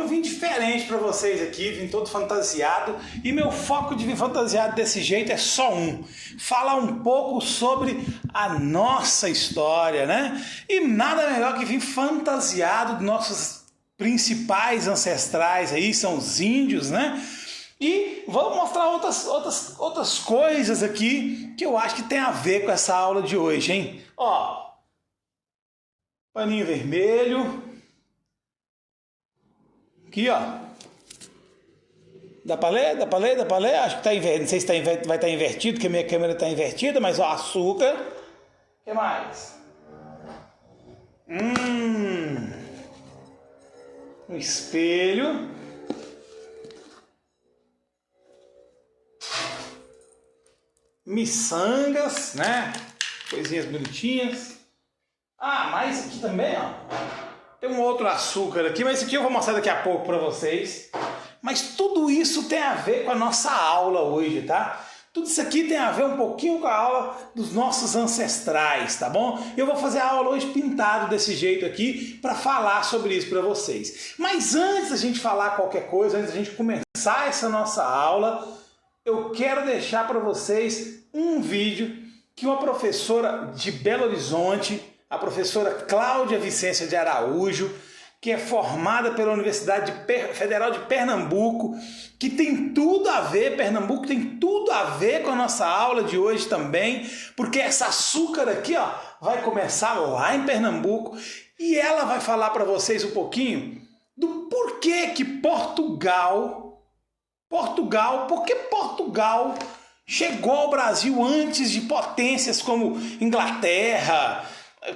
eu vim diferente para vocês aqui, vim todo fantasiado, e meu foco de vir fantasiado desse jeito é só um: falar um pouco sobre a nossa história, né? E nada melhor que vir fantasiado dos nossos principais ancestrais aí, são os índios, né? E vou mostrar outras coisas aqui que eu acho que tem a ver com essa aula de hoje, hein? Ó, paninho vermelho. Aqui, ó. Dá pra ler? Dá pra ler? Dá pra ler? Acho que tá invertido. Não sei se vai estar invertido, porque a minha câmera tá invertida, mas ó, açúcar. O que mais? Um espelho. Miçangas, né? Coisinhas bonitinhas. Ah, mais aqui também, ó. Tem um outro açúcar aqui, mas esse aqui eu vou mostrar daqui a pouco para vocês. Mas tudo isso tem a ver com a nossa aula hoje, tá? Tudo isso aqui tem a ver um pouquinho com a aula dos nossos ancestrais, tá bom? Eu vou fazer a aula hoje pintado desse jeito aqui para falar sobre isso para vocês. Mas antes da gente falar qualquer coisa, antes da gente começar essa nossa aula, eu quero deixar para vocês um vídeo que uma professora de Belo Horizonte, a professora Cláudia Vicência de Araújo, que é formada pela Universidade Federal de Pernambuco, que tem tudo a ver, Pernambuco tem tudo a ver com a nossa aula de hoje também, porque essa açúcar aqui, ó, vai começar lá em Pernambuco e ela vai falar para vocês um pouquinho do porquê que Portugal chegou ao Brasil antes de potências como Inglaterra,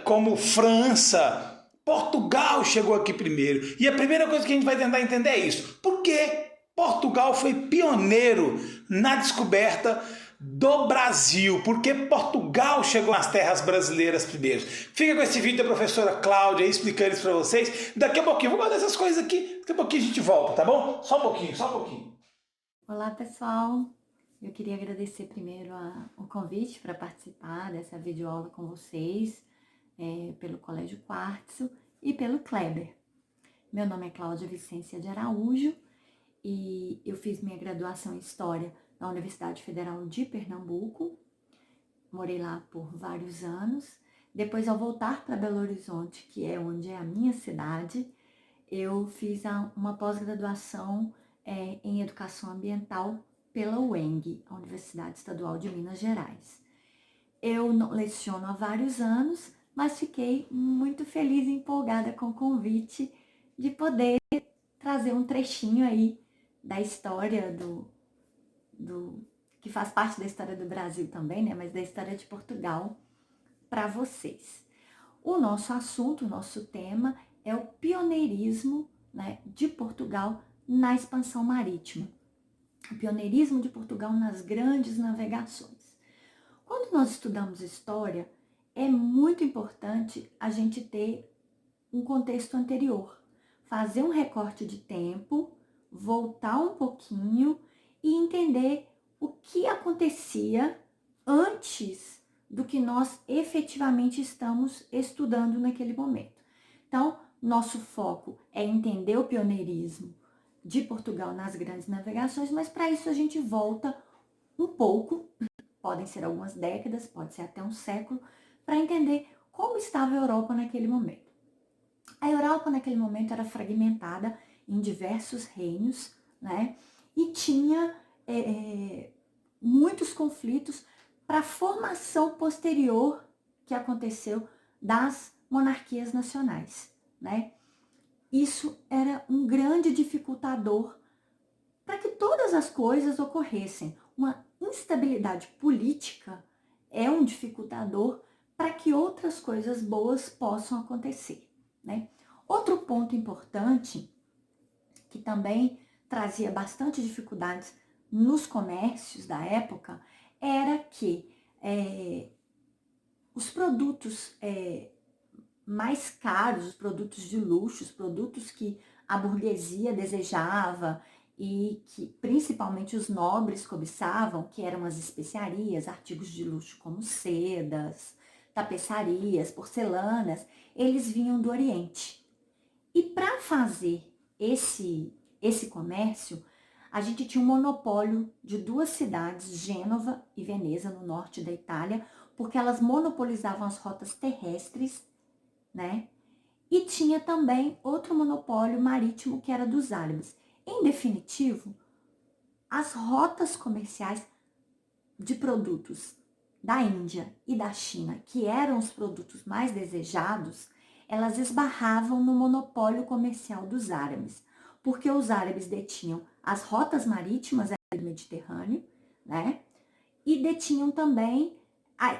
como França. Portugal chegou aqui primeiro. E a primeira coisa que a gente vai tentar entender é isso. Por que Portugal foi pioneiro na descoberta do Brasil? Por que Portugal chegou nas terras brasileiras primeiro? Fica com esse vídeo da professora Cláudia aí explicando isso para vocês. Daqui a pouquinho, vou guardar essas coisas aqui. Daqui a pouquinho a gente volta, tá bom? Só um pouquinho. Olá, pessoal. Eu queria agradecer primeiro o convite para participar dessa videoaula com vocês, pelo Colégio Quartzo e pelo Kleber. Meu nome é Cláudia Vicência de Araújo e eu fiz minha graduação em História na Universidade Federal de Pernambuco. Morei lá por vários anos. Depois, ao voltar para Belo Horizonte, que é onde é a minha cidade, eu fiz uma pós-graduação em Educação Ambiental pela UENG, a Universidade Estadual de Minas Gerais. Eu não leciono há vários anos, mas fiquei muito feliz e empolgada com o convite de poder trazer um trechinho aí da história que faz parte da história do Brasil também, né? Mas da história de Portugal para vocês. O nosso assunto, o nosso tema é o pioneirismo, né, de Portugal na expansão marítima. O pioneirismo de Portugal nas grandes navegações. Quando nós estudamos história, é muito importante a gente ter um contexto anterior, fazer um recorte de tempo, voltar um pouquinho e entender o que acontecia antes do que nós efetivamente estamos estudando naquele momento. Então, nosso foco é entender o pioneirismo de Portugal nas grandes navegações, mas para isso a gente volta um pouco, podem ser algumas décadas, pode ser até um século, para entender como estava a Europa naquele momento. A Europa naquele momento era fragmentada em diversos reinos, né? E tinha muitos conflitos para a formação posterior que aconteceu das monarquias nacionais, né? Isso era um grande dificultador para que todas as coisas ocorressem. Uma instabilidade política é um dificultador para que outras coisas boas possam acontecer, né? Outro ponto importante, que também trazia bastante dificuldades nos comércios da época, era que os produtos mais caros, os produtos de luxo, os produtos que a burguesia desejava e que principalmente os nobres cobiçavam, que eram as especiarias, artigos de luxo como sedas, tapeçarias, porcelanas, eles vinham do Oriente. E para fazer esse comércio, a gente tinha um monopólio de duas cidades, Gênova e Veneza, no norte da Itália, porque elas monopolizavam as rotas terrestres, né? E tinha também outro monopólio marítimo que era dos árabes. Em definitivo, as rotas comerciais de produtos da Índia e da China, que eram os produtos mais desejados, elas esbarravam no monopólio comercial dos árabes, porque os árabes detinham as rotas marítimas do Mediterrâneo, né? E detinham também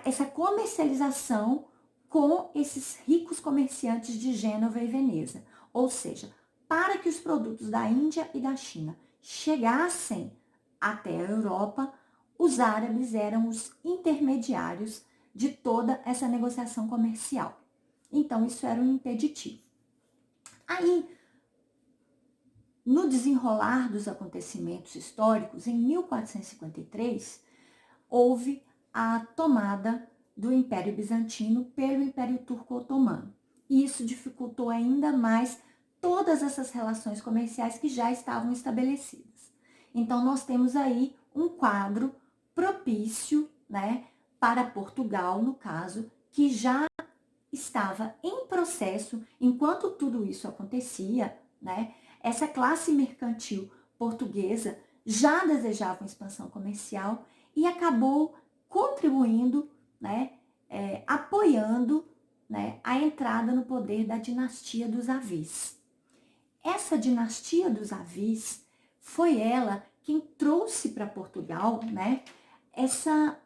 essa comercialização com esses ricos comerciantes de Gênova e Veneza. Ou seja, para que os produtos da Índia e da China chegassem até a Europa, os árabes eram os intermediários de toda essa negociação comercial. Então, isso era um impeditivo. Aí, no desenrolar dos acontecimentos históricos, em 1453, houve a tomada do Império Bizantino pelo Império Turco-Otomano. E isso dificultou ainda mais todas essas relações comerciais que já estavam estabelecidas. Então, nós temos aí um quadro propício, né, para Portugal, no caso, que já estava em processo, enquanto tudo isso acontecia, né, essa classe mercantil portuguesa já desejava uma expansão comercial e acabou contribuindo, né, apoiando, né, a entrada no poder da dinastia dos Avis. Essa dinastia dos Avis foi ela quem trouxe para Portugal, né, essa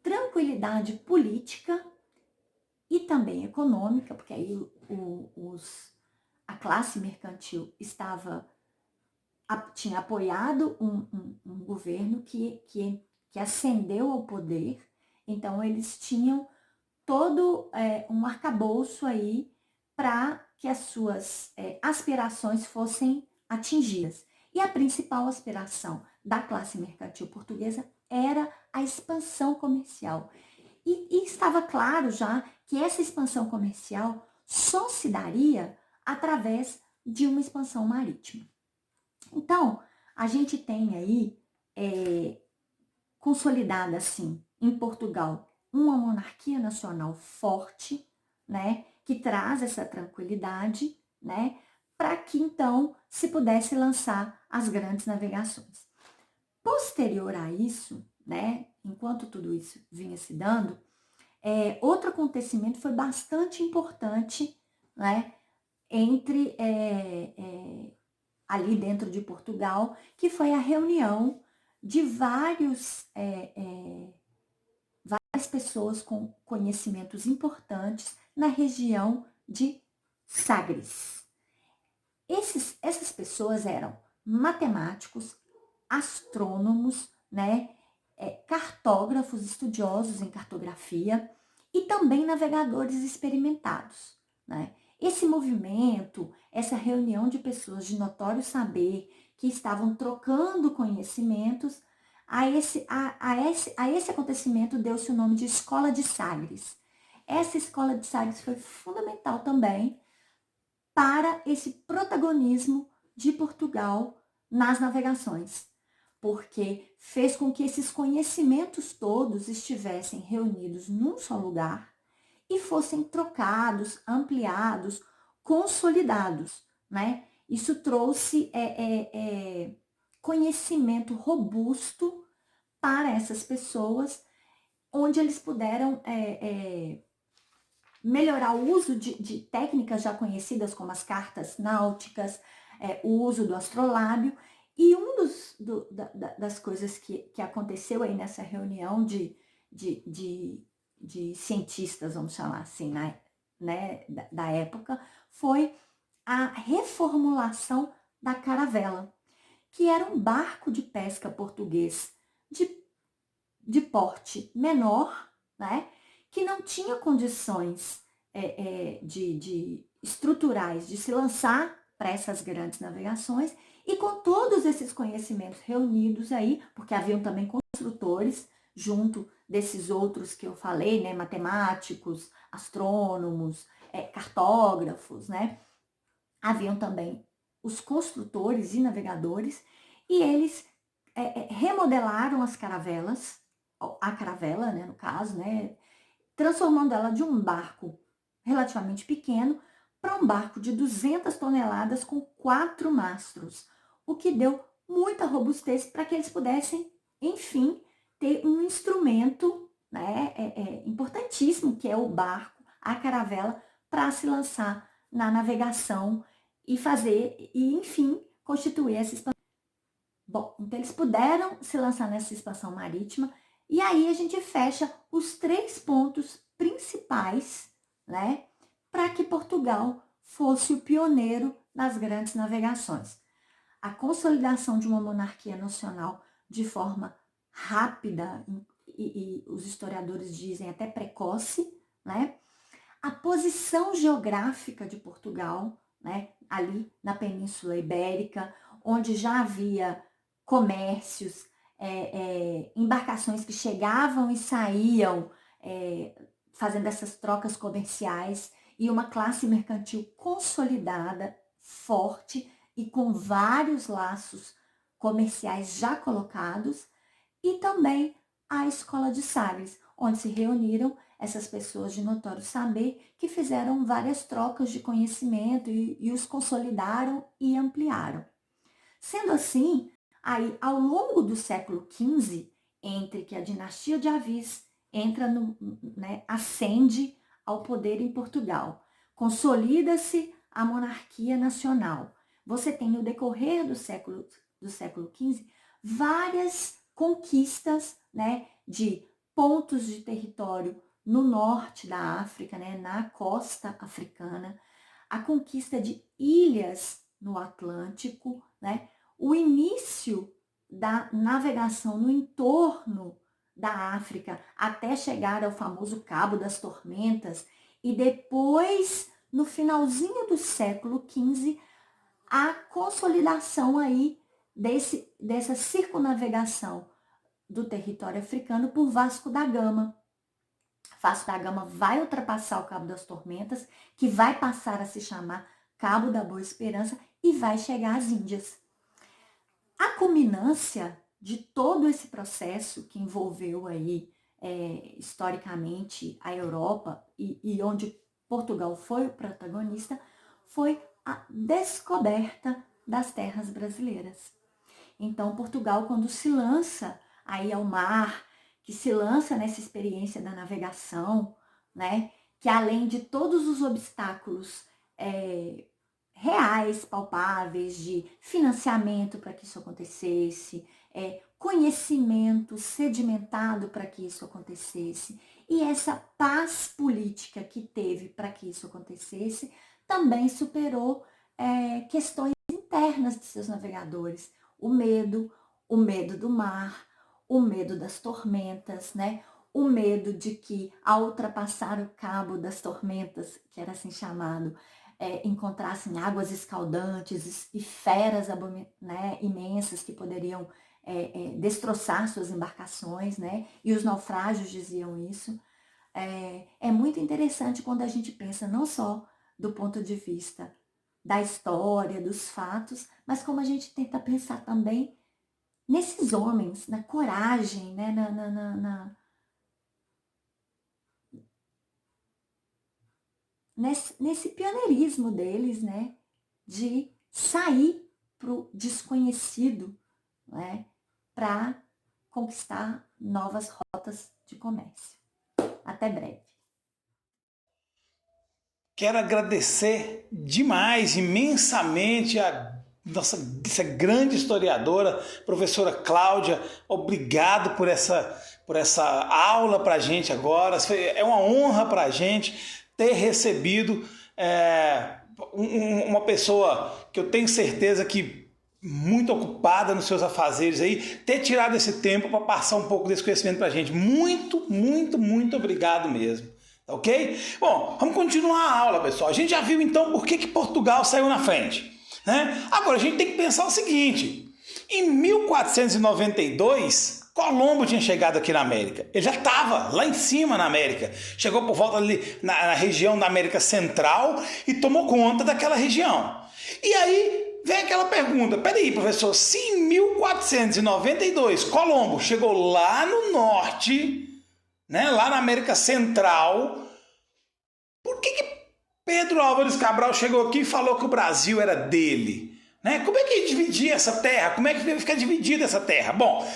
tranquilidade política e também econômica, porque aí a classe mercantil tinha apoiado um governo que ascendeu ao poder, então eles tinham todo um arcabouço aí para que as suas aspirações fossem atingidas. E a principal aspiração da classe mercantil portuguesa era a expansão comercial. E estava claro já que essa expansão comercial só se daria através de uma expansão marítima. Então, a gente tem aí, consolidada assim, em Portugal, uma monarquia nacional forte, né, que traz essa tranquilidade, né, para que então se pudesse lançar as grandes navegações. Posterior a isso, né, enquanto tudo isso vinha se dando, outro acontecimento foi bastante importante, né, entre ali dentro de Portugal, que foi a reunião de várias pessoas com conhecimentos importantes na região de Sagres. Essas pessoas eram matemáticos, astrônomos, né, cartógrafos estudiosos em cartografia e também navegadores experimentados, né? Esse movimento, essa reunião de pessoas de notório saber que estavam trocando conhecimentos, a esse acontecimento deu-se o nome de Escola de Sagres. Essa Escola de Sagres foi fundamental também para esse protagonismo de Portugal nas navegações, porque fez com que esses conhecimentos todos estivessem reunidos num só lugar e fossem trocados, ampliados, consolidados, né? Isso trouxe conhecimento robusto para essas pessoas, onde eles puderam melhorar o uso de técnicas já conhecidas, como as cartas náuticas, o uso do astrolábio. E das coisas que aconteceu aí nessa reunião de cientistas, vamos chamar assim, né, da época, foi a reformulação da caravela, que era um barco de pesca português de porte menor, né, que não tinha condições estruturais de se lançar para essas grandes navegações, e com todos esses conhecimentos reunidos aí, porque haviam também construtores junto desses outros que eu falei, né, matemáticos, astrônomos, cartógrafos, né, haviam também os construtores e navegadores, e eles remodelaram as caravelas, a caravela, né, no caso, né, transformando ela de um barco relativamente pequeno para um barco de 200 toneladas com 4 mastros, o que deu muita robustez para que eles pudessem, enfim, ter um instrumento, né, importantíssimo, que é o barco, a caravela, para se lançar na navegação e fazer, e enfim, constituir essa expansão. Bom, então eles puderam se lançar nessa expansão marítima, e aí a gente fecha os 3 pontos principais, né, para que Portugal fosse o pioneiro nas grandes navegações. A consolidação de uma monarquia nacional de forma rápida, e os historiadores dizem até precoce, né? A posição geográfica de Portugal, né, ali na Península Ibérica, onde já havia comércios, embarcações que chegavam e saíam, fazendo essas trocas comerciais, e uma classe mercantil consolidada, forte e com vários laços comerciais já colocados, e também a Escola de Sagres, onde se reuniram essas pessoas de notório saber que fizeram várias trocas de conhecimento e os consolidaram e ampliaram. Sendo assim, aí ao longo do século XV, entre que a dinastia de Avis entra ascende ao poder em Portugal, consolida-se a monarquia nacional. Você tem no decorrer do século XV várias conquistas, né, de pontos de território no norte da África, né, na costa africana, a conquista de ilhas no Atlântico, né, o início da navegação no entorno da África até chegar ao famoso Cabo das Tormentas, e depois, no finalzinho do século XV, a consolidação aí dessa circunnavegação do território africano por Vasco da Gama. Vasco da Gama vai ultrapassar o Cabo das Tormentas, que vai passar a se chamar Cabo da Boa Esperança, e vai chegar às Índias. A culminância de todo esse processo que envolveu aí, historicamente, a Europa, e onde Portugal foi o protagonista, foi a descoberta das terras brasileiras. Então, Portugal, quando se lança aí ao mar, que se lança nessa experiência da navegação, né, que além de todos os obstáculos reais, palpáveis, de financiamento para que isso acontecesse, conhecimento sedimentado para que isso acontecesse, e essa paz política que teve para que isso acontecesse, também superou questões internas de seus navegadores, o medo do mar, o medo das tormentas, né? O medo de que, ao ultrapassar o Cabo das Tormentas, que era assim chamado, encontrassem águas escaldantes e feras, né, imensas que poderiam destroçar suas embarcações, né? E os naufrágios diziam isso. É muito interessante quando a gente pensa não só do ponto de vista da história, dos fatos, mas como a gente tenta pensar também nesses homens, na coragem, né? Nesse pioneirismo deles, né? De sair para o desconhecido, né? Para conquistar novas rotas de comércio. Até breve. Quero agradecer demais, imensamente essa grande historiadora, professora Cláudia. Obrigado por essa aula para a gente agora. É uma honra para a gente ter recebido uma pessoa que eu tenho certeza que muito ocupada nos seus afazeres aí, ter tirado esse tempo para passar um pouco desse conhecimento para a gente. Muito, muito, muito obrigado mesmo. Ok? Bom, vamos continuar a aula, pessoal. A gente já viu então por que Portugal saiu na frente, né? Agora a gente tem que pensar o seguinte: em 1492, Colombo tinha chegado aqui na América. Ele já estava lá em cima na América. Chegou por volta ali na região da América Central e tomou conta daquela região. E aí vem aquela pergunta, peraí, professor, se em 1492 Colombo chegou lá no norte, né, lá na América Central, por que Pedro Álvares Cabral chegou aqui e falou que o Brasil era dele? Né? Como é que ele dividia essa terra? Como é que deve ficar dividida essa terra? Bom,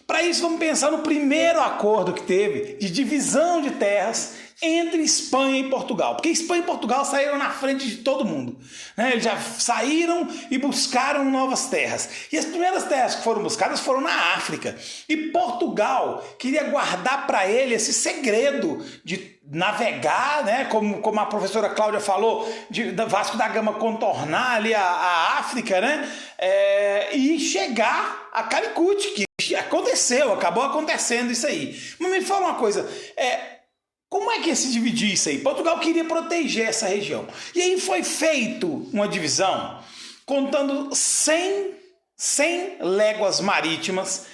para isso vamos pensar no primeiro acordo que teve de divisão de terras entre Espanha e Portugal, porque Espanha e Portugal saíram na frente de todo mundo, né? Eles já saíram e buscaram novas terras, e as primeiras terras que foram buscadas foram na África, e Portugal queria guardar para ele esse segredo de navegar, né? Como a professora Cláudia falou, de Vasco da Gama contornar ali a África, né? E chegar a Calicut, que acabou acontecendo isso aí. Mas me fala uma coisa, como é que ia se dividir isso aí? Portugal queria proteger essa região. E aí foi feito uma divisão contando 100 léguas marítimas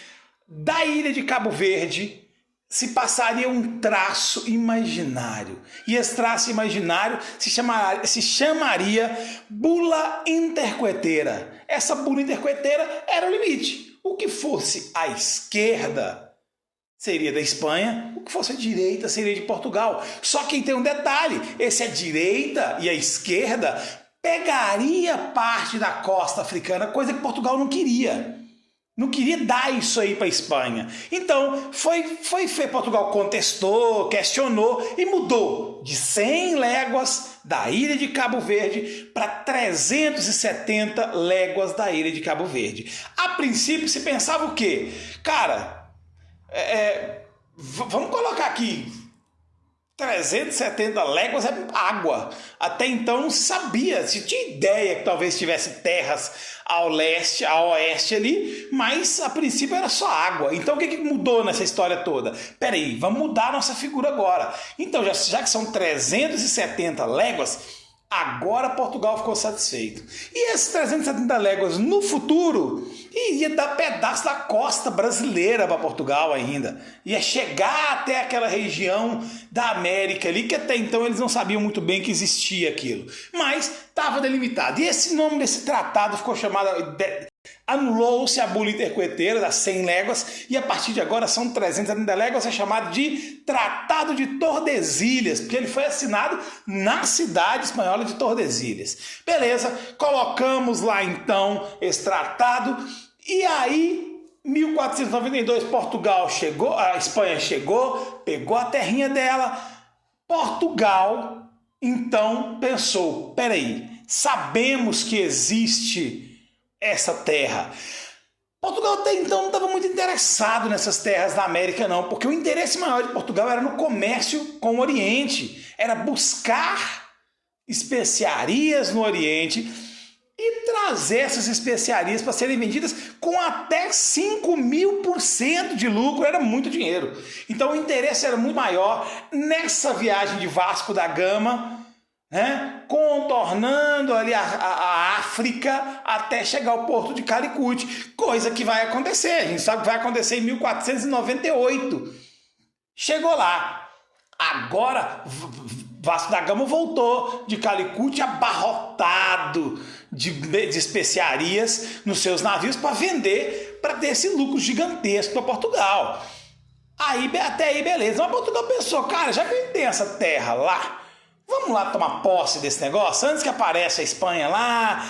da ilha de Cabo Verde. Se passaria um traço imaginário. E esse traço imaginário se chamaria Bula Intercoeteira. Essa Bula Intercoeteira era o limite. O que fosse à esquerda seria da Espanha, o que fosse à direita seria de Portugal. Só que tem um detalhe, esse à direita e à esquerda pegaria parte da costa africana, coisa que Portugal não queria. Não queria dar isso aí para a Espanha. Então, Portugal contestou, questionou e mudou de 100 léguas da ilha de Cabo Verde para 370 léguas da ilha de Cabo Verde. A princípio se pensava o quê? Cara, vamos colocar aqui 370 léguas é água. Até então não se sabia, se tinha ideia que talvez tivesse terras ao leste, ao oeste ali, mas a princípio era só água. Então o que mudou nessa história toda? Peraí, vamos mudar a nossa figura agora. Então já que são 370 léguas, agora Portugal ficou satisfeito. E esses 370 léguas no futuro iria dar pedaço da costa brasileira para Portugal ainda. Ia chegar até aquela região da América ali, que até então eles não sabiam muito bem que existia aquilo. Mas estava delimitado. E esse nome desse tratado ficou chamado... Anulou-se a Bula Intercoeteira das 100 léguas e a partir de agora são 370 léguas, é chamado de Tratado de Tordesilhas, porque ele foi assinado na cidade espanhola de Tordesilhas. Beleza, colocamos lá então esse tratado e aí 1492 Portugal chegou, a Espanha chegou, pegou a terrinha dela. Portugal então pensou, peraí, sabemos que existe essa terra. Portugal até então não estava muito interessado nessas terras da América não, porque o interesse maior de Portugal era no comércio com o Oriente, era buscar especiarias no Oriente e trazer essas especiarias para serem vendidas com até 5.000% de lucro, era muito dinheiro. Então o interesse era muito maior nessa viagem de Vasco da Gama, né? Contornando ali a África até chegar ao porto de Calicut, coisa que vai acontecer, a gente sabe que vai acontecer em 1498. Chegou lá, agora Vasco da Gama voltou de Calicut abarrotado de especiarias nos seus navios para vender, para ter esse lucro gigantesco para Portugal. Até aí beleza, mas Portugal pensou, cara, já que a gente tem essa terra lá, vamos lá tomar posse desse negócio, antes que apareça a Espanha lá,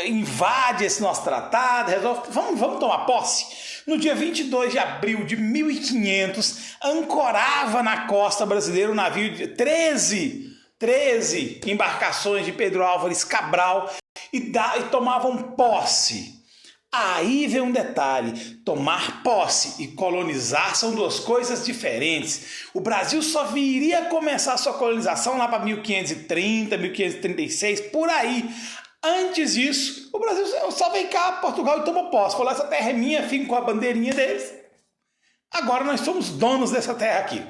invade esse nosso tratado, resolve, vamos tomar posse. No dia 22 de abril de 1500, ancorava na costa brasileira um navio de 13 embarcações de Pedro Álvares Cabral e tomavam posse. Aí vem um detalhe, tomar posse e colonizar são duas coisas diferentes. O Brasil só viria começar a sua colonização lá para 1530, 1536, por aí. Antes disso, o Brasil só vem cá, Portugal, e toma posse. Falou, essa terra é minha, fica com a bandeirinha deles. Agora nós somos donos dessa terra aqui.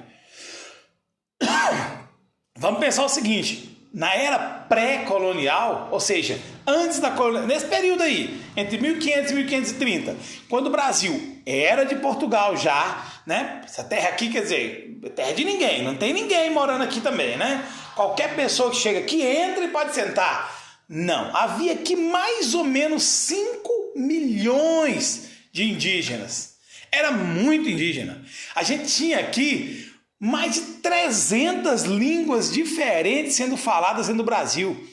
Vamos pensar o seguinte... Na era pré-colonial, ou seja, antes da colonização, nesse período aí, entre 1500 e 1530, quando o Brasil era de Portugal já, né? Essa terra aqui, quer dizer, terra de ninguém, não tem ninguém morando aqui também, né? Qualquer pessoa que chega aqui entra e pode sentar. Não, havia aqui mais ou menos 5 milhões de indígenas. Era muito indígena. A gente tinha aqui mais de 300 línguas diferentes sendo faladas no Brasil.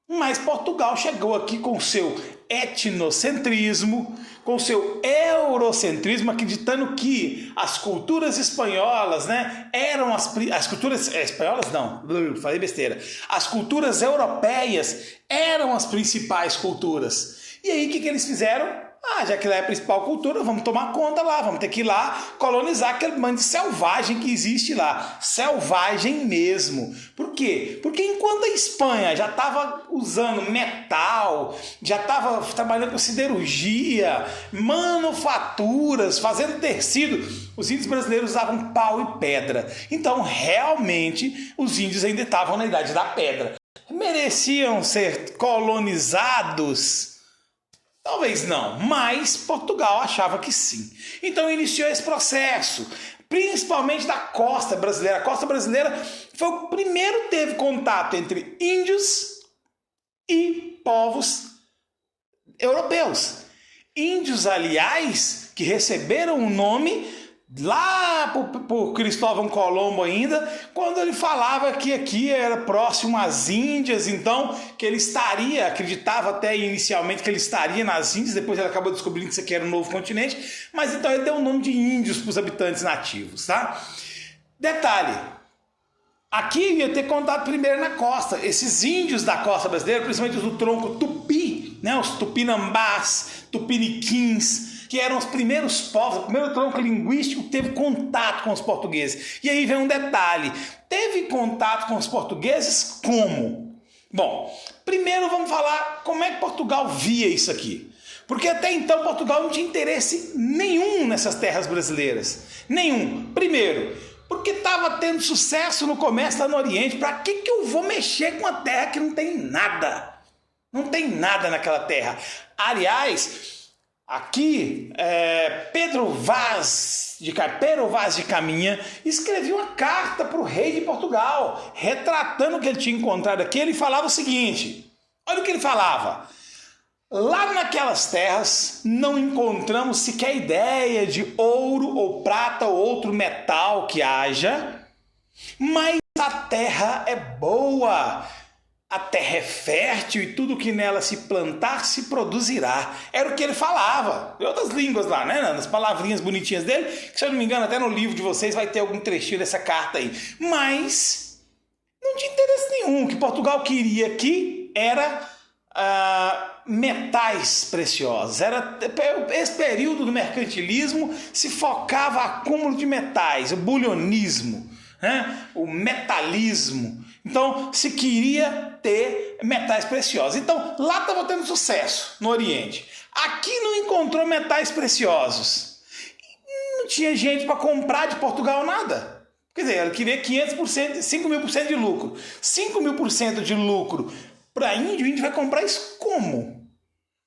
Mas Portugal chegou aqui com seu etnocentrismo, com seu eurocentrismo, acreditando que as culturas espanholas, né, eram as culturas espanholas não, falei besteira. As culturas europeias eram as principais culturas. E aí o que eles fizeram? Já que lá é a principal cultura, vamos tomar conta lá, vamos ter que ir lá colonizar aquele bando de selvagem que existe lá. Selvagem mesmo. Por quê? Porque enquanto a Espanha já estava usando metal, já estava trabalhando com siderurgia, manufaturas, fazendo tecido, os índios brasileiros usavam pau e pedra. Então, realmente, os índios ainda estavam na Idade da Pedra. Mereciam ser colonizados? Talvez não, mas Portugal achava que sim. Então iniciou esse processo, principalmente da costa brasileira. A costa brasileira foi o primeiro que teve contato entre índios e povos europeus. Índios, aliás, que receberam o nome lá por Cristóvão Colombo ainda, quando ele falava que aqui era próximo às Índias, então que ele estaria, acreditava até inicialmente que ele estaria nas Índias, depois ele acabou descobrindo que isso aqui era um novo continente, mas então ele deu o nome de índios para os habitantes nativos, tá? Detalhe, aqui ia ter contato primeiro na costa, esses índios da costa brasileira, principalmente os do tronco tupi, né? Os tupinambás, tupiniquins, que eram os primeiros povos, o primeiro tronco linguístico que teve contato com os portugueses. E aí vem um detalhe, teve contato com os portugueses como? Bom, primeiro vamos falar como é que Portugal via isso aqui. Porque até então Portugal não tinha interesse nenhum nessas terras brasileiras. Nenhum. Primeiro, porque estava tendo sucesso no comércio lá no Oriente. Para que eu vou mexer com uma terra que não tem nada? Não tem nada naquela terra. Aliás, aqui, Pedro Vaz de Caminha escreveu uma carta para o rei de Portugal, retratando o que ele tinha encontrado aqui. Ele falava o seguinte, olha o que ele falava. Lá naquelas terras não encontramos sequer ideia de ouro ou prata ou outro metal que haja, mas a terra é boa. A terra é fértil e tudo que nela se plantar se produzirá. Era o que ele falava. Em outras línguas lá, né? Nas palavrinhas bonitinhas dele, que se eu não me engano até no livro de vocês vai ter algum trechinho dessa carta aí. Mas não tinha interesse nenhum. O que Portugal queria aqui era metais preciosos. Esse período do mercantilismo se focava acúmulo de metais, o bulionismo, né? O metalismo. Então, se queria ter metais preciosos. Então, lá estava tendo sucesso no Oriente. Aqui não encontrou metais preciosos. Não tinha gente para comprar de Portugal nada. Quer dizer, ela queria 500%, 5.000% de lucro. 5.000% de lucro para índio, o índio vai comprar isso como?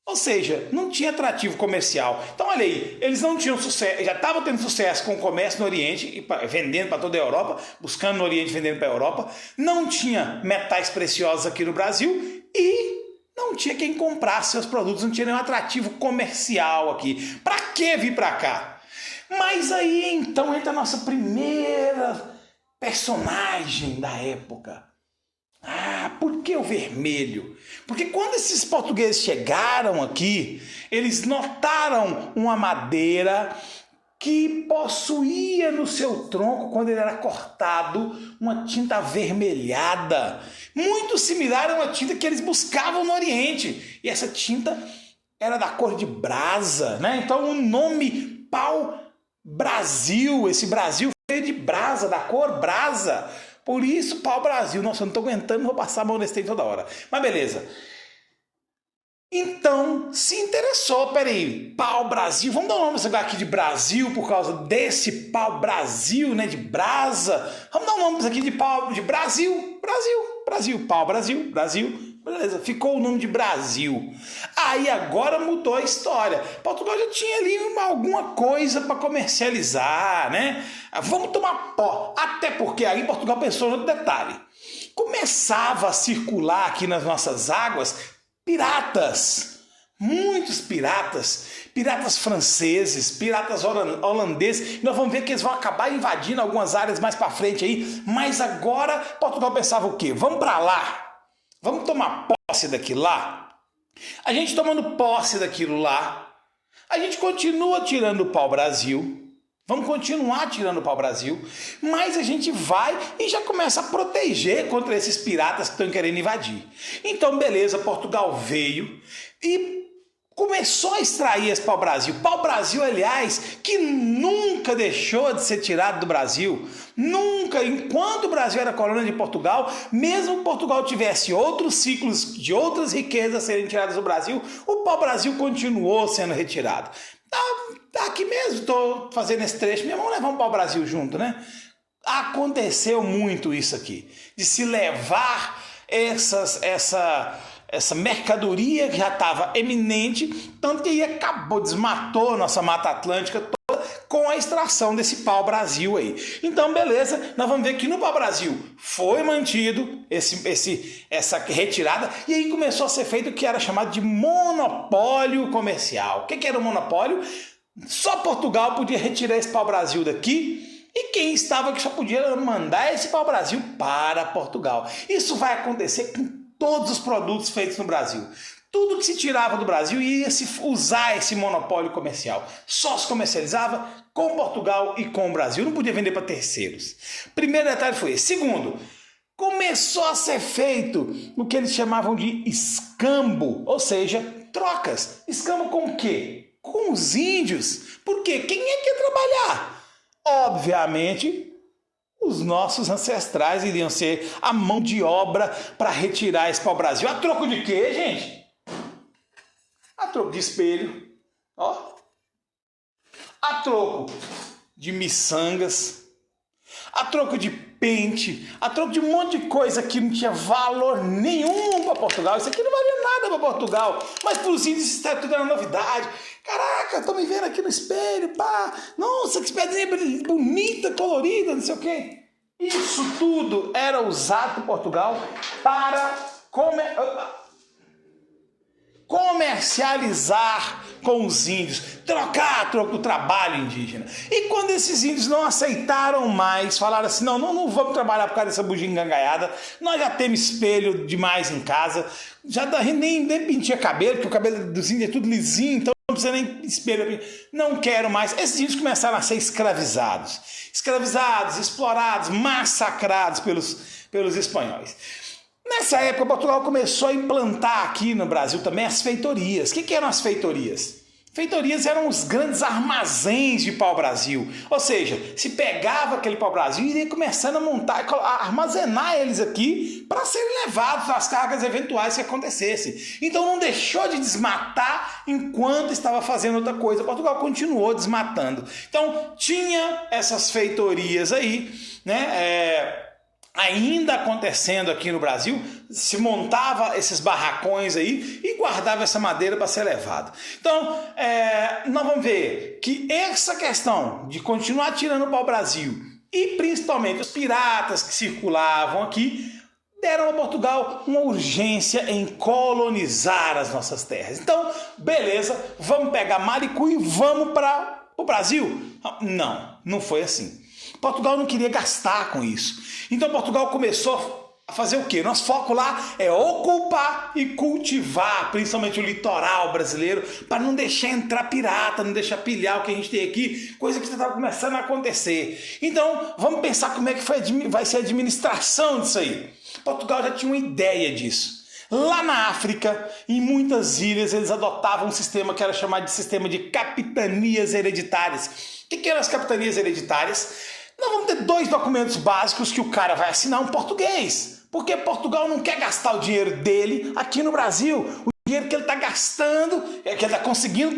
Ou seja, não tinha atrativo comercial. Então, olha aí, eles não tinham sucesso, já estavam tendo sucesso com o comércio no Oriente, vendendo para toda a Europa, buscando no Oriente, vendendo para a Europa. Não tinha metais preciosos aqui no Brasil e não tinha quem comprasse seus produtos, não tinha nenhum atrativo comercial aqui. Para que vir para cá? Mas aí, então, entra a nossa primeira personagem da época. Por que o vermelho? Porque quando esses portugueses chegaram aqui, eles notaram uma madeira que possuía no seu tronco, quando ele era cortado, uma tinta avermelhada, muito similar a uma tinta que eles buscavam no Oriente. E essa tinta era da cor de brasa, né? Então o nome pau-brasil, esse Brasil veio de brasa, da cor brasa. Por isso, pau-brasil. Nossa, eu não estou aguentando, vou passar a mão nesse tempo toda hora. Mas beleza. Então, se interessou, peraí, pau-brasil. Vamos dar um nome nesse lugar aqui de Brasil por causa desse pau-brasil, né? De brasa. Vamos dar um nome aqui de pau, de Brasil. Brasil, pau-brasil, Brasil. Beleza, ficou o nome de Brasil. Aí agora mudou a história. Portugal já tinha ali alguma coisa para comercializar, né? Vamos tomar pó. Até porque aí Portugal pensou no detalhe. Começava a circular aqui nas nossas águas piratas. Muitos piratas, piratas franceses, piratas holandeses. Nós vamos ver que eles vão acabar invadindo algumas áreas mais para frente aí. Mas agora Portugal pensava o quê? Vamos para lá, vamos tomar posse daquilo lá. A gente tomando posse daquilo lá, a gente continua tirando o pau-brasil. Vamos continuar tirando o pau-brasil, mas a gente vai e já começa a proteger contra esses piratas que estão querendo invadir. Então, beleza, Portugal veio e começou a extrair esse pau-brasil. Pau-brasil, aliás, que nunca deixou de ser tirado do Brasil. Nunca, enquanto o Brasil era colônia de Portugal, mesmo que Portugal tivesse outros ciclos de outras riquezas a serem tiradas do Brasil, o pau-brasil continuou sendo retirado. Tá aqui mesmo, estou fazendo esse trecho, vamos levar um pau-brasil junto, né? Aconteceu muito isso aqui, de se levar essa mercadoria que já estava eminente, tanto que aí acabou, desmatou nossa Mata Atlântica toda com a extração desse pau-brasil aí. Então, beleza, nós vamos ver que no pau-brasil foi mantido essa retirada e aí começou a ser feito o que era chamado de monopólio comercial. O que era o monopólio? Só Portugal podia retirar esse pau-brasil daqui e quem estava aqui só podia mandar esse pau-brasil para Portugal. Isso vai acontecer com todos os produtos feitos no Brasil. Tudo que se tirava do Brasil ia se usar esse monopólio comercial. Só se comercializava com Portugal e com o Brasil. Não podia vender para terceiros. Primeiro detalhe foi esse. Segundo, começou a ser feito o que eles chamavam de escambo, ou seja, trocas. Escambo com o quê? Com os índios. Por quê? Quem é que ia trabalhar? Obviamente, os nossos ancestrais iriam ser a mão de obra para retirar esse pau-brasil. A troco de quê, gente? A troco de espelho, ó. A troco de miçangas, a troco de pente, a troco de um monte de coisa que não tinha valor nenhum para Portugal. Isso aqui não valia nada para Portugal, mas para os índios isso tudo era novidade. Caraca, tô me vendo aqui no espelho, pá. Nossa, que espelhinha bonita, colorida, não sei o quê. Isso tudo era usado por Portugal para comercializar com os índios, trocar a troco do trabalho indígena. E quando esses índios não aceitaram mais, falaram assim, não vamos trabalhar por causa dessa bugigangaiada, nós já temos espelho demais em casa, já nem pentia cabelo, porque o cabelo dos índios é tudo lisinho, então não precisa nem espelho, não quero mais. Esses índios começaram a ser escravizados, explorados, massacrados pelos espanhóis. Nessa época, Portugal começou a implantar aqui no Brasil também as feitorias. O que eram as feitorias? Feitorias eram os grandes armazéns de pau-brasil. Ou seja, se pegava aquele pau-brasil e iria começando a montar, a armazenar eles aqui para serem levados às cargas eventuais que acontecessem. Então não deixou de desmatar enquanto estava fazendo outra coisa. Portugal continuou desmatando. Então tinha essas feitorias aí, né? Ainda acontecendo aqui no Brasil, se montava esses barracões aí e guardava essa madeira para ser levada. Então, nós vamos ver que essa questão de continuar tirando o pau-brasil e principalmente os piratas que circulavam aqui deram a Portugal uma urgência em colonizar as nossas terras. Então, beleza, vamos pegar Maricu e vamos para o Brasil? Não foi assim. Portugal não queria gastar com isso. Então Portugal começou a fazer o quê? Nosso foco lá é ocupar e cultivar, principalmente o litoral brasileiro, para não deixar entrar pirata, não deixar pilhar o que a gente tem aqui, coisa que está começando a acontecer. Então vamos pensar como é que vai ser a administração disso aí. Portugal já tinha uma ideia disso. Lá na África, em muitas ilhas, eles adotavam um sistema que era chamado de sistema de capitanias hereditárias. O que eram as capitanias hereditárias? Nós vamos ter 2 documentos básicos que o cara vai assinar, um português. Porque Portugal não quer gastar o dinheiro dele aqui no Brasil. O dinheiro que ele está gastando, que ele está conseguindo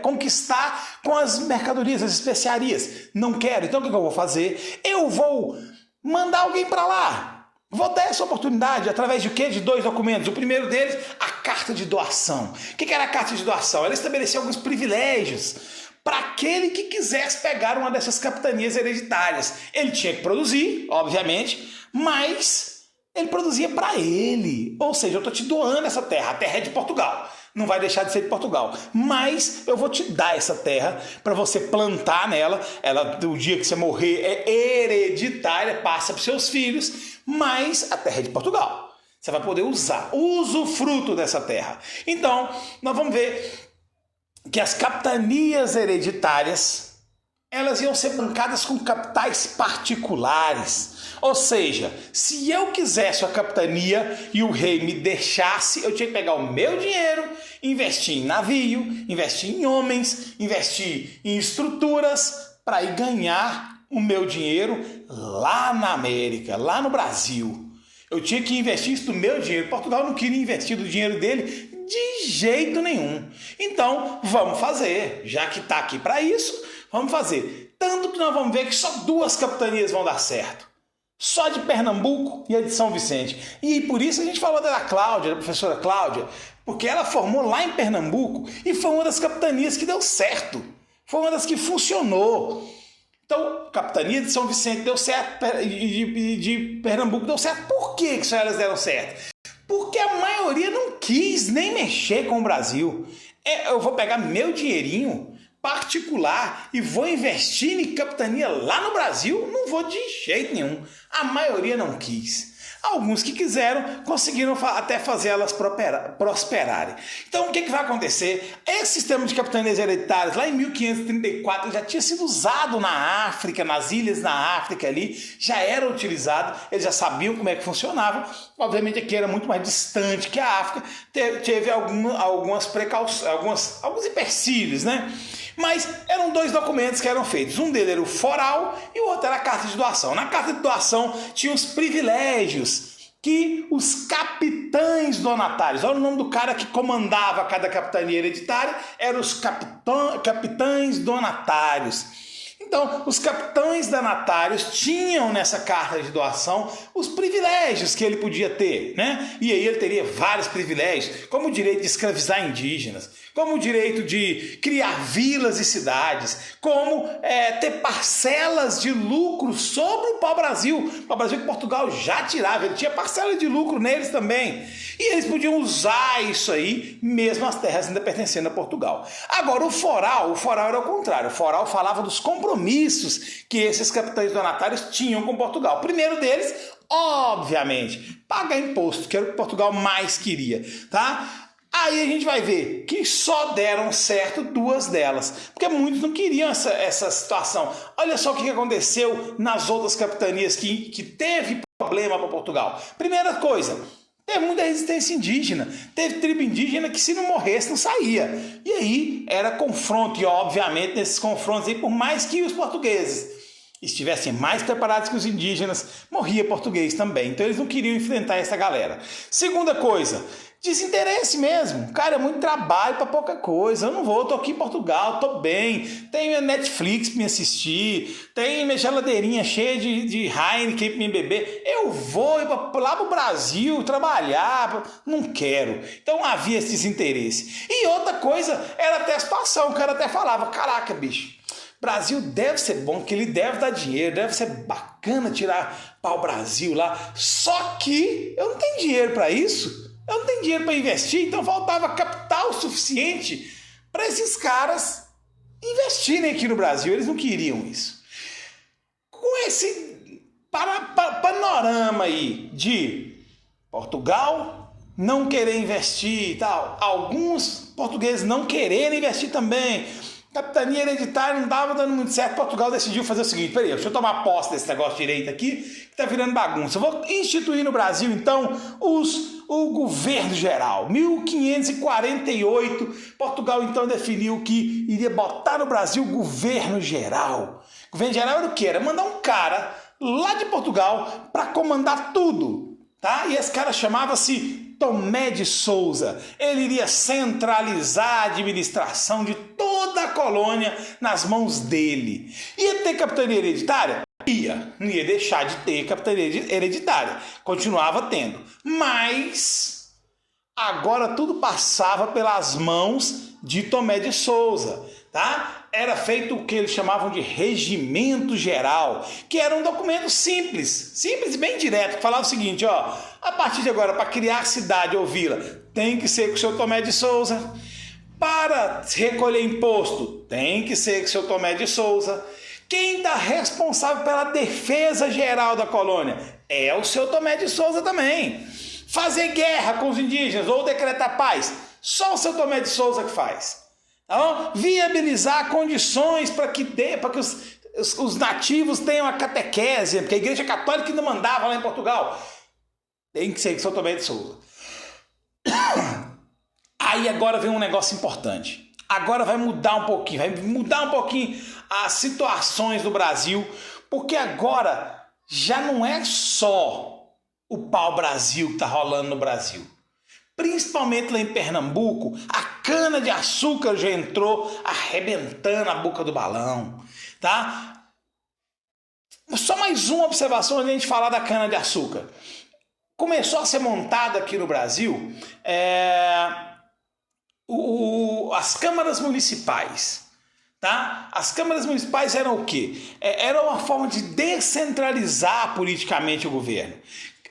conquistar com as mercadorias, as especiarias. Não quero. Então o que eu vou fazer? Eu vou mandar alguém para lá. Vou dar essa oportunidade através de quê? De 2 documentos. O primeiro deles, a carta de doação. O que era a carta de doação? Ela estabelecia alguns privilégios para aquele que quisesse pegar uma dessas capitanias hereditárias. Ele tinha que produzir, obviamente, mas Ele produzia para ele. Ou seja, eu estou te doando essa terra. A terra é de Portugal. Não vai deixar de ser de Portugal. Mas eu vou te dar essa terra para você plantar nela. Ela, do dia que você morrer, é hereditária, passa para os seus filhos. Mas a terra é de Portugal. Você vai poder usar, usufruto dessa terra. Então, nós vamos ver que as capitanias hereditárias, elas iam ser bancadas com capitais particulares. Ou seja, se eu quisesse a capitania e o rei me deixasse, eu tinha que pegar o meu dinheiro, investir em navio, investir em homens, investir em estruturas para ir ganhar o meu dinheiro lá na América, lá no Brasil. Eu tinha que investir isso do meu dinheiro. Portugal não queria investir do dinheiro dele de jeito nenhum. Então, vamos fazer. Já que está aqui para isso, vamos fazer. Tanto que nós vamos ver que só 2 capitanias vão dar certo. Só de Pernambuco e a de São Vicente. E por isso a gente falou da Cláudia, da professora Cláudia, porque ela formou lá em Pernambuco e foi uma das capitanias que deu certo. Foi uma das que funcionou. Então, capitania de São Vicente deu certo e de Pernambuco deu certo. Por que só elas deram certo? Porque a maioria não quis nem mexer com o Brasil. Eu vou pegar meu dinheirinho particular e vou investir em capitania lá no Brasil? Não vou de jeito nenhum. A maioria não quis. Alguns que quiseram conseguiram até fazer elas prosperarem. Então o que vai acontecer? Esse sistema de capitanias hereditárias lá em 1534 já tinha sido usado na África, nas ilhas na África ali, já era utilizado, eles já sabiam como é que funcionava. Obviamente aqui era muito mais distante que a África, teve algumas precauções, alguns empecilhos, né? Mas eram 2 documentos que eram feitos. Um deles era o foral e o outro era a carta de doação. Na carta de doação tinha os privilégios que os capitães donatários, olha o nome do cara que comandava cada capitania hereditária, eram os capitães donatários. Então, os capitães donatários tinham nessa carta de doação os privilégios que ele podia ter, né? E aí ele teria vários privilégios, como o direito de escravizar indígenas, como o direito de criar vilas e cidades, como ter parcelas de lucro sobre o pau-brasil. O pau-brasil que Portugal já tirava, ele tinha parcela de lucro neles também. E eles podiam usar isso aí, mesmo as terras ainda pertencendo a Portugal. Agora, o foral era o contrário. O foral falava dos compromissos que esses capitães donatários tinham com Portugal. O primeiro deles, obviamente, pagar imposto, que era o que Portugal mais queria, tá? Aí a gente vai ver que só deram certo 2 delas, porque muitos não queriam essa situação. Olha só o que aconteceu nas outras capitanias que teve problema para Portugal. Primeira coisa, teve muita resistência indígena, teve tribo indígena que se não morresse não saía. E aí era confronto, e obviamente nesses confrontos aí, por mais que os portugueses estivessem mais preparados que os indígenas, morria português também. Então eles não queriam enfrentar essa galera. Segunda coisa, desinteresse mesmo. Cara, é muito trabalho para pouca coisa. Eu não vou, tô aqui em Portugal, tô bem. Tenho Netflix para me assistir, tenho minha geladeirinha cheia de Heineken para me beber. Eu vou lá pro Brasil trabalhar. Não quero. Então havia esse desinteresse. E outra coisa era até a situação. O cara até falava, caraca, bicho, Brasil deve ser bom, que ele deve dar dinheiro, deve ser bacana tirar pau-brasil lá. Só que eu não tenho dinheiro para isso. Eu não tenho dinheiro para investir, então faltava capital suficiente para esses caras investirem aqui no Brasil. Eles não queriam isso. Com esse panorama aí de Portugal não querer investir e tal, alguns portugueses não quererem investir também, capitania hereditária não estava dando muito certo, Portugal decidiu fazer o seguinte, peraí, deixa eu tomar posse desse negócio direito aqui, que está virando bagunça. Eu vou instituir no Brasil, então, o governo geral. 1548, Portugal, então, definiu que iria botar no Brasil o governo geral. O governo geral era o quê? Era mandar um cara lá de Portugal para comandar tudo, tá? E esse cara chamava-se Tomé de Sousa. Ele iria centralizar a administração de toda a colônia nas mãos dele. Ia ter capitania hereditária? Não ia deixar de ter capitania hereditária. Continuava tendo. Mas agora tudo passava pelas mãos de Tomé de Sousa, tá? era feito o que eles chamavam de regimento geral, que era um documento simples e bem direto, que falava o seguinte, ó, a partir de agora, para criar cidade ou vila, tem que ser com o seu Tomé de Souza. Para recolher imposto, tem que ser com o seu Tomé de Souza. Quem está responsável pela defesa geral da colônia é o seu Tomé de Souza também. Fazer guerra com os indígenas ou decretar paz, só o seu Tomé de Souza que faz. Tá? Viabilizar condições para que os nativos tenham a catequese, porque a Igreja Católica ainda mandava lá em Portugal. Tem que ser com o seu Tomé de Souza. Aí agora vem um negócio importante. Agora vai mudar um pouquinho as situações do Brasil, porque agora já não é só o pau-brasil que está rolando no Brasil. Principalmente lá em Pernambuco, a cana-de-açúcar já entrou arrebentando a boca do balão, tá? Só mais uma observação antes de a gente falar da cana-de-açúcar. Começou a ser montada aqui no Brasil as câmaras municipais. Tá? As câmaras municipais eram o quê? Era uma forma de descentralizar politicamente o governo.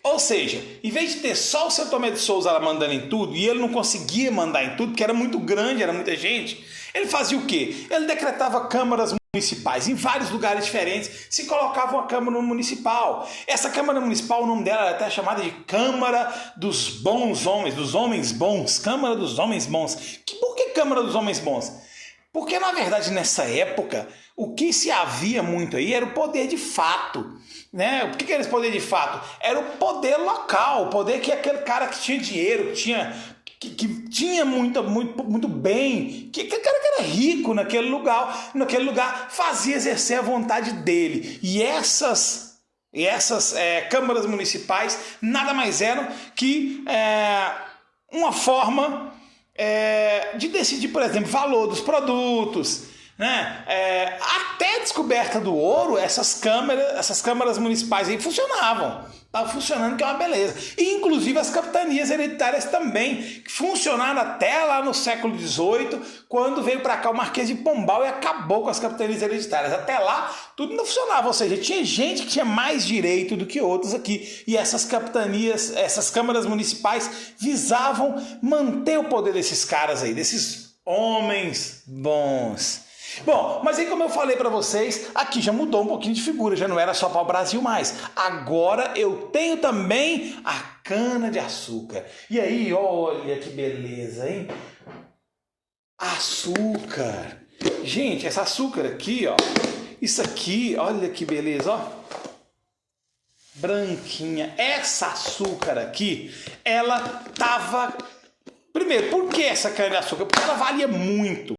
Ou seja, em vez de ter só o seu Tomé de Souza lá mandando em tudo, e ele não conseguia mandar em tudo, porque era muito grande, era muita gente, ele fazia o quê? Ele decretava câmaras municipais. Em vários lugares diferentes se colocava uma Câmara Municipal. Essa Câmara Municipal, o nome dela era até chamada de Câmara dos Bons Homens, dos Homens Bons. Câmara dos Homens Bons. Por que Câmara dos Homens Bons? Porque, na verdade, nessa época, o que se havia muito aí era o poder de fato. Né? O que era esse poder de fato? Era o poder local, o poder que aquele cara que tinha dinheiro, que tinha muito bem, que aquele cara que era rico naquele lugar fazia exercer a vontade dele. E essas câmaras municipais nada mais eram que uma forma de decidir, por exemplo, valor dos produtos, né? Até a descoberta do ouro, essas câmaras municipais aí funcionavam. Estava funcionando, que é uma beleza. E, inclusive, as capitanias hereditárias também, que funcionaram até lá no século XVIII, quando veio para cá o Marquês de Pombal e acabou com as capitanias hereditárias. Até lá, tudo não funcionava, ou seja, tinha gente que tinha mais direito do que outros aqui. E essas capitanias, essas câmaras municipais, visavam manter o poder desses caras aí, desses homens bons. Bom, mas aí como eu falei para vocês, aqui já mudou um pouquinho de figura, já não era só para o Brasil mais. Agora eu tenho também a cana-de-açúcar. E aí, olha que beleza, hein? Açúcar. Gente, esse açúcar aqui, ó. Isso aqui, olha que beleza, ó. Branquinha. Essa açúcar aqui, ela tava... Primeiro, por que essa cana-de-açúcar? Porque ela valia muito.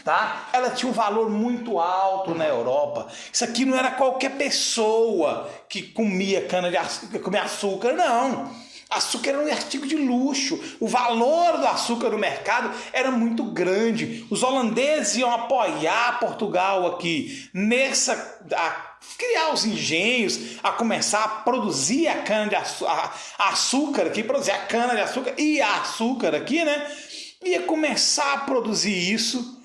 Tá? Ela tinha um valor muito alto na Europa. Isso aqui não era qualquer pessoa que comia cana-de-açúcar, comia açúcar, não. Açúcar era um artigo de luxo. O valor do açúcar no mercado era muito grande. Os holandeses iam apoiar Portugal aqui a criar os engenhos, a começar a produzir a cana-de-açúcar aqui, produzir a cana-de-açúcar e a açúcar aqui, né? Ia começar a produzir isso.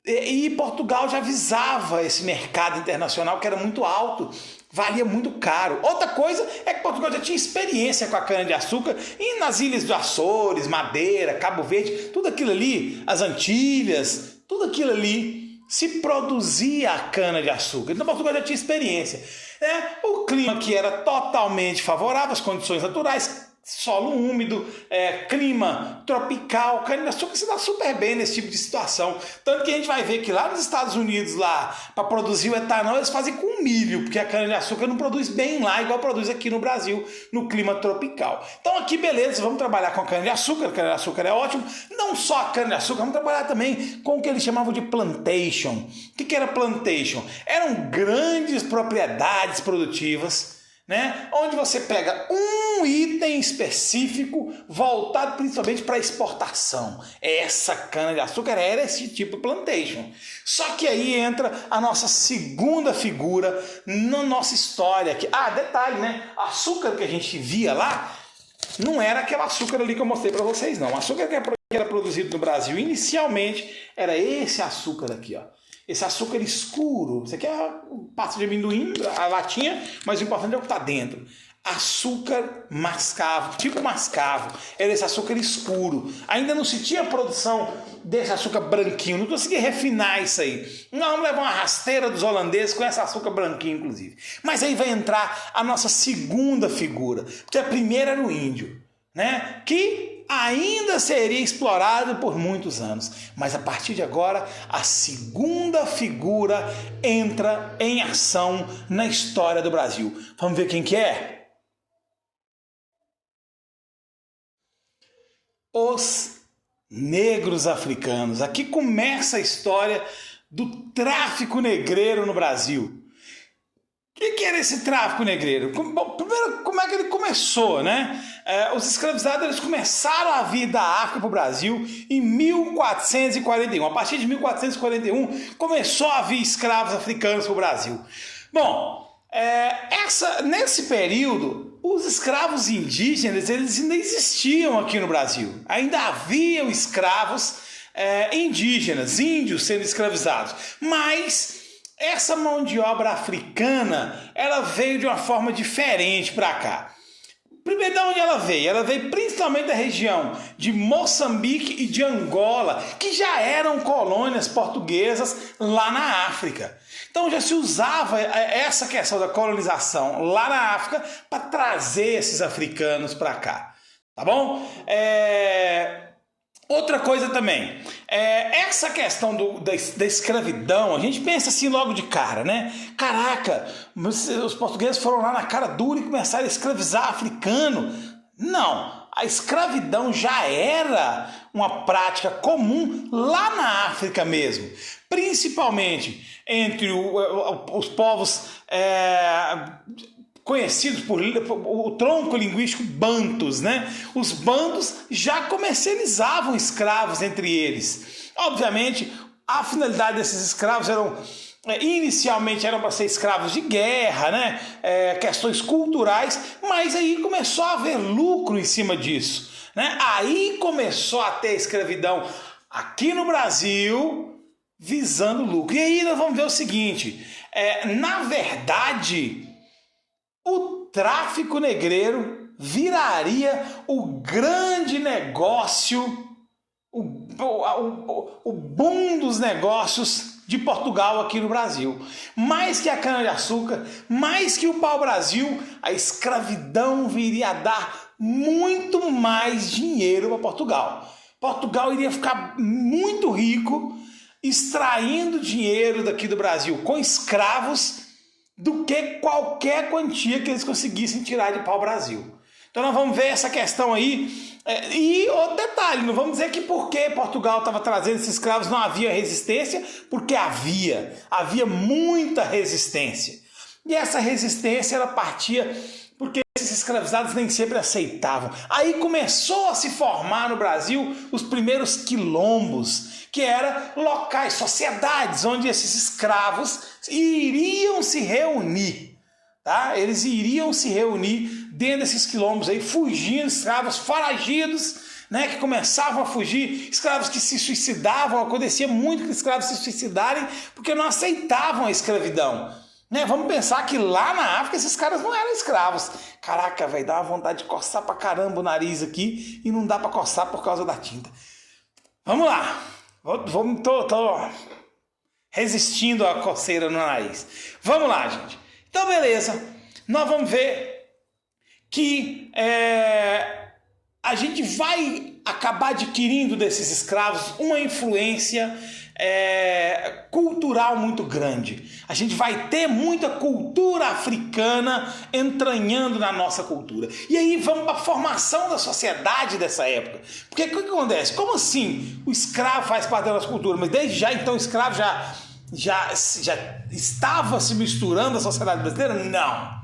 E Portugal já visava esse mercado internacional que era muito alto, valia muito caro. Outra coisa é que Portugal já tinha experiência com a cana-de-açúcar e nas ilhas dos Açores, Madeira, Cabo Verde, tudo aquilo ali, as Antilhas, tudo aquilo ali se produzia a cana-de-açúcar. Então Portugal já tinha experiência. O clima que era totalmente favorável, as condições naturais, solo úmido, clima tropical, cana-de-açúcar se dá super bem nesse tipo de situação. Tanto que a gente vai ver que lá nos Estados Unidos, para produzir o etanol, eles fazem com milho, porque a cana-de-açúcar não produz bem lá, igual produz aqui no Brasil, no clima tropical. Então aqui, beleza, vamos trabalhar com a cana-de-açúcar, é ótimo. Não só a cana-de-açúcar, vamos trabalhar também com o que eles chamavam de plantation. O que era plantation? Eram grandes propriedades produtivas, né? Onde você pega um item específico voltado principalmente para exportação. Essa cana-de-açúcar era esse tipo de plantation. Só que aí entra a nossa segunda figura na nossa história. Detalhe, né? Açúcar que a gente via lá não era aquele açúcar ali que eu mostrei para vocês, não. O açúcar que era produzido no Brasil inicialmente era esse açúcar aqui, ó. esse açúcar escuro. Isso aqui é pasta de amendoim, a latinha, mas o importante é o que está dentro. Açúcar mascavo, tipo mascavo, era esse açúcar escuro. Ainda não se tinha produção desse açúcar branquinho, não conseguia refinar isso aí. Nós vamos levar uma rasteira dos holandeses com esse açúcar branquinho, inclusive. Mas aí vai entrar a nossa segunda figura, porque a primeira era o índio, né? Que ainda seria explorado por muitos anos. Mas a partir de agora, a segunda figura entra em ação na história do Brasil. Vamos ver quem que é? Os negros africanos. Aqui começa a história do tráfico negreiro no Brasil. O que era esse tráfico negreiro? Bom, primeiro, como é que ele começou, né? Os escravizados eles começaram a vir da África para o Brasil em 1441. A partir de 1441 começou a vir escravos africanos para o Brasil. Bom, nesse período os escravos indígenas eles ainda existiam aqui no Brasil. Ainda haviam escravos indígenas, índios sendo escravizados. Mas essa mão de obra africana ela veio de uma forma diferente para cá. Primeiro, de onde ela veio? Ela veio principalmente da região de Moçambique e de Angola, que já eram colônias portuguesas lá na África. Então já se usava essa questão da colonização lá na África para trazer esses africanos para cá. Tá bom? Outra coisa também, essa questão da escravidão, a gente pensa assim logo de cara, né? Caraca, os portugueses foram lá na cara dura e começaram a escravizar africano. Não, a escravidão já era uma prática comum lá na África mesmo, principalmente entre os povos conhecidos por o tronco linguístico bantus, né? Os bantus já comercializavam escravos entre eles. Obviamente, a finalidade desses escravos inicialmente eram para ser escravos de guerra, né? Questões culturais, mas aí começou a haver lucro em cima disso, né? Aí começou a ter escravidão aqui no Brasil visando lucro. E aí nós vamos ver o seguinte, na verdade, o tráfico negreiro viraria o grande negócio, o boom dos negócios de Portugal aqui no Brasil. Mais que a cana-de-açúcar, mais que o pau-brasil, a escravidão viria a dar muito mais dinheiro para Portugal. Portugal iria ficar muito rico extraindo dinheiro daqui do Brasil com escravos do que qualquer quantia que eles conseguissem tirar de pau-brasil. Então nós vamos ver essa questão aí. E outro detalhe, não vamos dizer que porque Portugal estava trazendo esses escravos não havia resistência, porque havia muita resistência. E essa resistência ela partia porque esses escravizados nem sempre aceitavam. Aí começou a se formar no Brasil os primeiros quilombos, que eram locais, sociedades, onde esses escravos iriam se reunir. Tá? Eles iriam se reunir dentro desses quilombos aí, fugindo, escravos foragidos, né, que começavam a fugir, escravos que se suicidavam. Acontecia muito que escravos se suicidarem porque não aceitavam a escravidão. Né? Vamos pensar que lá na África esses caras não eram escravos. Caraca, velho, dá uma vontade de coçar pra caramba o nariz aqui e não dá pra coçar por causa da tinta. Vamos lá. Tô resistindo à coceira no nariz. Vamos lá, gente. Então, beleza. Nós vamos ver que a gente vai acabar adquirindo desses escravos uma influência cultural muito grande. A gente vai ter muita cultura africana entranhando na nossa cultura. E aí vamos para a formação da sociedade dessa época. Porque o que acontece? Como assim o escravo faz parte da nossa cultura? Mas desde já, então, o escravo já estava se misturando à sociedade brasileira? Não.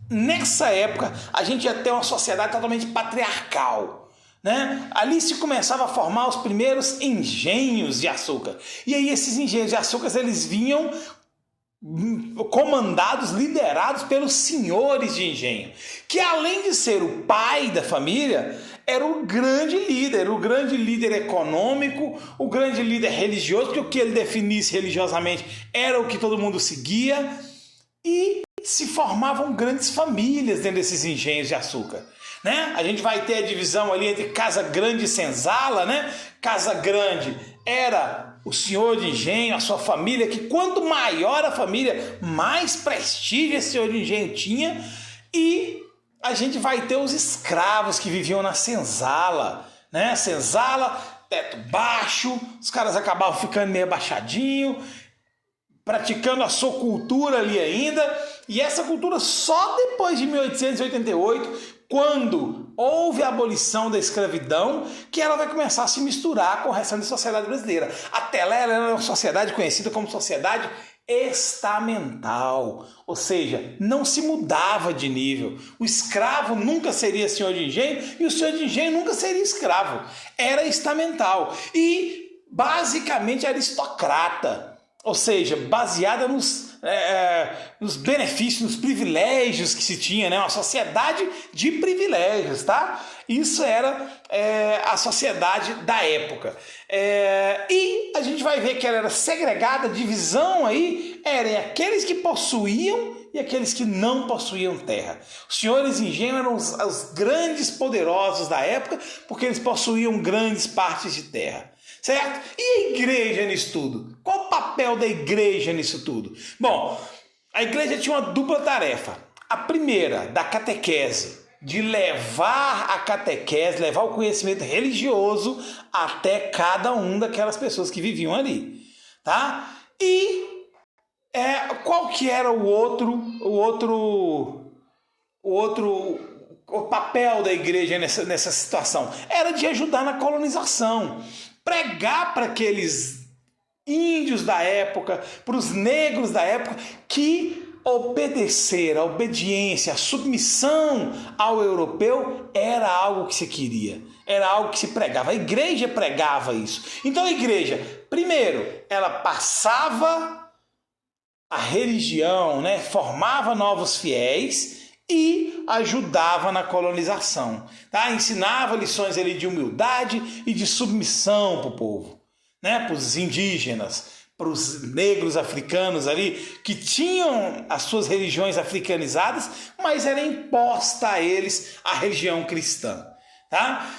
Nessa época, a gente ia ter uma sociedade totalmente patriarcal, né? Ali se começava a formar os primeiros engenhos de açúcar. E aí esses engenhos de açúcar, eles vinham comandados, liderados pelos senhores de engenho, que além de ser o pai da família, era o grande líder econômico, o grande líder religioso, porque o que ele definisse religiosamente era o que todo mundo seguia, e se formavam grandes famílias dentro desses engenhos de açúcar. Né? A gente vai ter a divisão ali entre Casa Grande e Senzala, né? Casa Grande era o senhor de engenho, a sua família, que quanto maior a família, mais prestígio esse senhor de engenho tinha, e a gente vai ter os escravos que viviam na Senzala, né? Senzala, teto baixo, os caras acabavam ficando meio abaixadinho, praticando a sua cultura ali ainda, e essa cultura só depois de 1888, quando houve a abolição da escravidão, que ela vai começar a se misturar com o restante da sociedade brasileira. Até lá ela era uma sociedade conhecida como sociedade estamental, ou seja, não se mudava de nível. O escravo nunca seria senhor de engenho e o senhor de engenho nunca seria escravo. Era estamental e basicamente aristocrata, ou seja, baseada nos benefícios, nos privilégios que se tinha, né? Uma sociedade de privilégios, tá? Isso era a sociedade da época. E a gente vai ver que ela era segregada, a divisão aí era em aqueles que possuíam e aqueles que não possuíam terra. Os senhores engenho eram os grandes poderosos da época porque eles possuíam grandes partes de terra. Certo? E a igreja nisso tudo? Qual o papel da igreja nisso tudo? Bom, a igreja tinha uma dupla tarefa. A primeira, da catequese, de levar a catequese, levar o conhecimento religioso até cada um daquelas pessoas que viviam ali. Tá? E qual que era o papel da igreja nessa situação? Era de ajudar na colonização. Pregar para aqueles índios da época, para os negros da época, que obedecer, a obediência, a submissão ao europeu era algo que se queria, era algo que se pregava. A igreja pregava isso. Então a igreja, primeiro, ela passava a religião, né? Formava novos fiéis e ajudava na colonização, tá? Ensinava lições ali de humildade e de submissão para o povo, né? Para os indígenas, para os negros africanos ali, que tinham as suas religiões africanizadas, mas era imposta a eles a religião cristã, tá?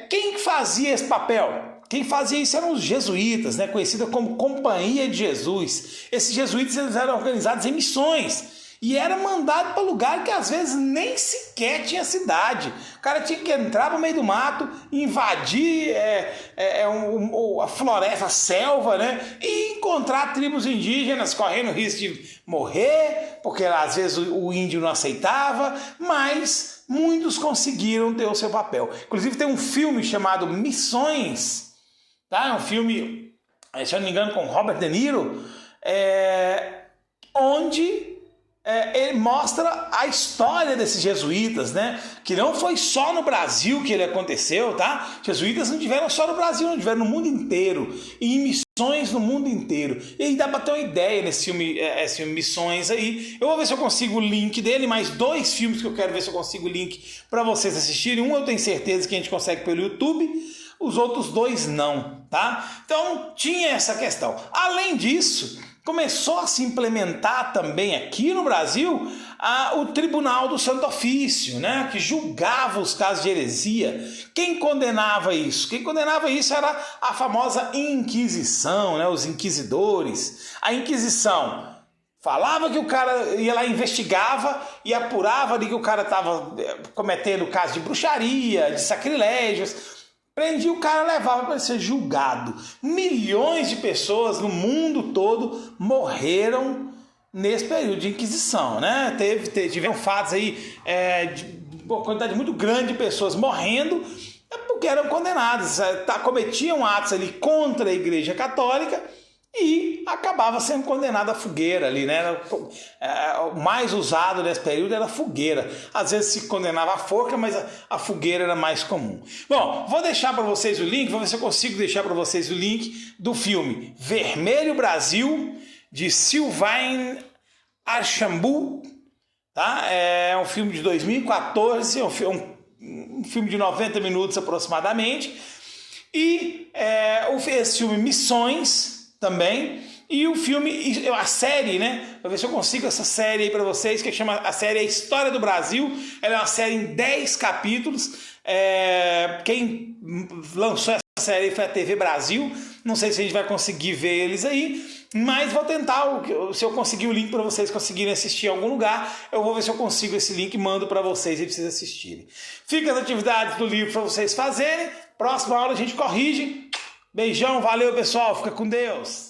Quem fazia esse papel? Quem fazia isso eram os jesuítas, né? Conhecida como Companhia de Jesus. Esses jesuítas eles eram organizados em missões. E era mandado para lugar que às vezes nem sequer tinha cidade. O cara tinha que entrar no meio do mato, invadir a floresta, a selva, né? E encontrar tribos indígenas correndo risco de morrer, porque às vezes o índio não aceitava, mas muitos conseguiram ter o seu papel. Inclusive tem um filme chamado Missões, tá? É um filme, se eu não me engano, com Robert De Niro, onde ele mostra a história desses jesuítas, né? Que não foi só no Brasil que ele aconteceu, tá? Jesuítas não tiveram só no Brasil, não tiveram no mundo inteiro, e em missões no mundo inteiro. E aí dá para ter uma ideia nesse filme, Missões aí. Eu vou ver se eu consigo o link dele, mais 2 filmes que eu quero ver se eu consigo o link para vocês assistirem. Um eu tenho certeza que a gente consegue pelo YouTube, os outros 2 não, tá? Então tinha essa questão. Além disso, começou a se implementar também aqui no Brasil o Tribunal do Santo Ofício, né, que julgava os casos de heresia. Quem condenava isso? Quem condenava isso era a famosa Inquisição, né, os inquisidores. A Inquisição falava que o cara ia lá, investigava e apurava ali que o cara estava cometendo casos de bruxaria, de sacrilégios. Prendia o cara, levava para ser julgado. Milhões de pessoas no mundo todo morreram nesse período de Inquisição, né? Tiveram fatos aí de uma quantidade muito grande de pessoas morrendo porque eram condenadas, cometiam atos ali contra a Igreja Católica e acabava sendo condenado à fogueira ali, né? O mais usado nesse período era a fogueira. Às vezes se condenava a forca, mas a fogueira era mais comum. Bom, vou deixar para vocês o link, vou ver se eu consigo deixar para vocês o link do filme Vermelho Brasil, de Sylvain Archambault, tá? É um filme de 2014, um um filme de 90 minutos aproximadamente. E esse filme Missões também. E o filme, a série, né? Vou ver se eu consigo essa série aí pra vocês, que chama a série A História do Brasil. Ela é uma série em 10 capítulos. Quem lançou essa série foi a TV Brasil. Não sei se a gente vai conseguir ver eles aí, mas vou tentar. Se eu conseguir o link para vocês conseguirem assistir em algum lugar, eu vou ver se eu consigo esse link e mando para vocês e vocês assistirem. Fica as atividades do livro para vocês fazerem. Próxima aula a gente corrige. Beijão, valeu pessoal, fica com Deus.